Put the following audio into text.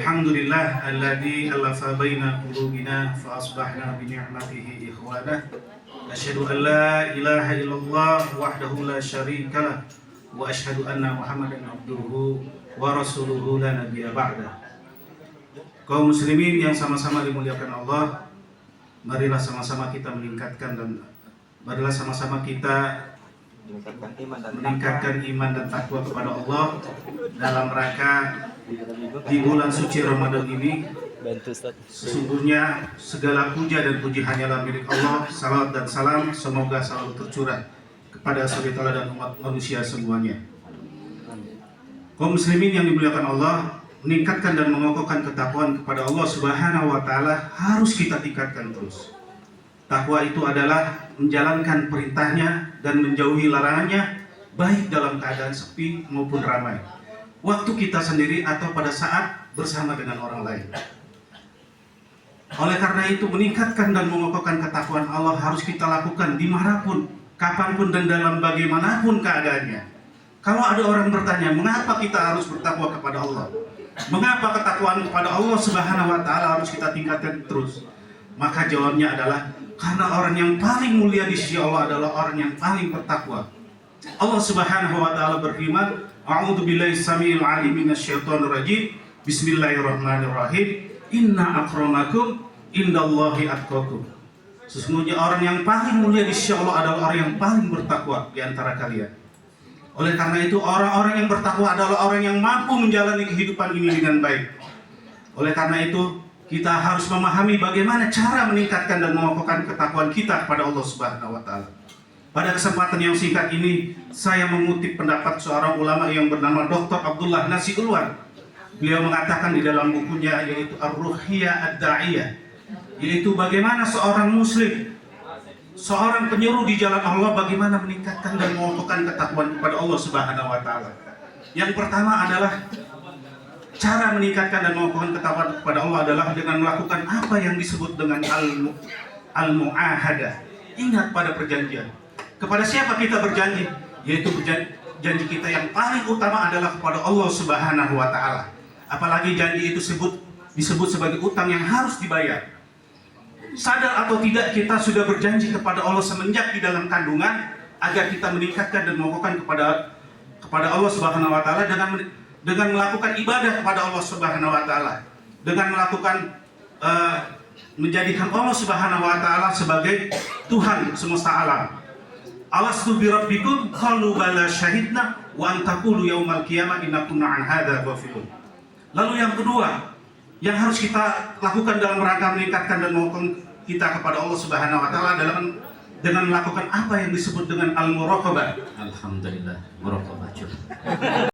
Alhamdulillah alladzi alafa baina qulubina fa asbahna bi ni'matihi ikhwana. Asyhadu an la ilaha illallah wahdahu la syarika lah wa asyhadu anna Muhammadan abduhu wa rasuluhu la nabiyya ba'da. Kaum muslimin yang sama-sama dimuliakan Allah, marilah sama-sama kita meningkatkan iman dan takwa kepada Allah dalam rangka di bulan suci Ramadan ini. Sesungguhnya segala puja dan puji hanyalah milik Allah. Salawat dan salam semoga selalu tercurah kepada suri taala dan umat manusia semuanya. Kaum muslimin yang dimuliakan Allah, meningkatkan dan mengokohkan ketakwaan kepada Allah Subhanahu wa taala harus kita tingkatkan terus. Takwa itu adalah menjalankan perintahnya dan menjauhi larangannya, baik dalam keadaan sepi maupun ramai, waktu kita sendiri atau pada saat bersama dengan orang lain. Oleh karena itu, meningkatkan dan mengokohkan ketakwaan Allah harus kita lakukan dimanapun, kapanpun, dan dalam bagaimanapun keadaannya. Kalau ada orang bertanya, mengapa kita harus bertakwa kepada Allah? Mengapa ketakwaan kepada Allah Subhanahu wa taala harus kita tingkatkan terus? Maka jawabnya adalah karena orang yang paling mulia di sisi Allah adalah orang yang paling bertakwa. Allah Subhanahu wa taala berfirman, "A'udzu billahi samiil 'alim minasyaitonir rajim. Bismillahirrahmanirrahim. Inna akramakum indallahi atqakum." Sesungguhnya orang yang paling mulia di sisi Allah adalah orang yang paling bertakwa di antara kalian. Oleh karena itu, orang-orang yang bertakwa adalah orang yang mampu menjalani kehidupan ini dengan baik. Oleh karena itu, kita harus memahami bagaimana cara meningkatkan dan mengokohkan ketakwaan kita kepada Allah Subhanahu wa taala. Pada kesempatan yang singkat ini, saya mengutip pendapat seorang ulama yang bernama Dr. Abdullah Nasi Ulwan. Beliau mengatakan di dalam bukunya, yaitu Ar-Ruhiyah Ad-Da'iyah, yaitu bagaimana seorang muslim, seorang penyeru di jalan Allah, bagaimana meningkatkan dan mengokohkan ketakwaan kepada Allah Subhanahu wa taala. Yang pertama adalah cara meningkatkan dan mengokohkan ketakwaan kepada Allah adalah dengan melakukan apa yang disebut dengan al-mu'ahadah. Ingat pada perjanjian. Kepada siapa kita berjanji? Yaitu janji kita yang paling utama adalah kepada Allah Subhanahu wa taala. Apalagi janji itu disebut sebagai utang yang harus dibayar. Sadar atau tidak, kita sudah berjanji kepada Allah semenjak di dalam kandungan agar kita meningkatkan dan mengokohkan kepada Allah Subhanahu wa taala dengan melakukan ibadah kepada Allah Subhanahu wa taala, dengan melakukan menjadikan Allah Subhanahu wa taala sebagai Tuhan semesta alam. Alastu bi rabbikum qalu bala syahidna wa an taqulu yaumal qiyamah inna kunna an hadza ghafilun. Lalu yang kedua yang harus kita lakukan dalam rangka meningkatkan dan mengokohkan kita kepada Allah Subhanahu wa taala adalah dengan melakukan apa yang disebut dengan al-muraqabah. Alhamdulillah, muraqabah.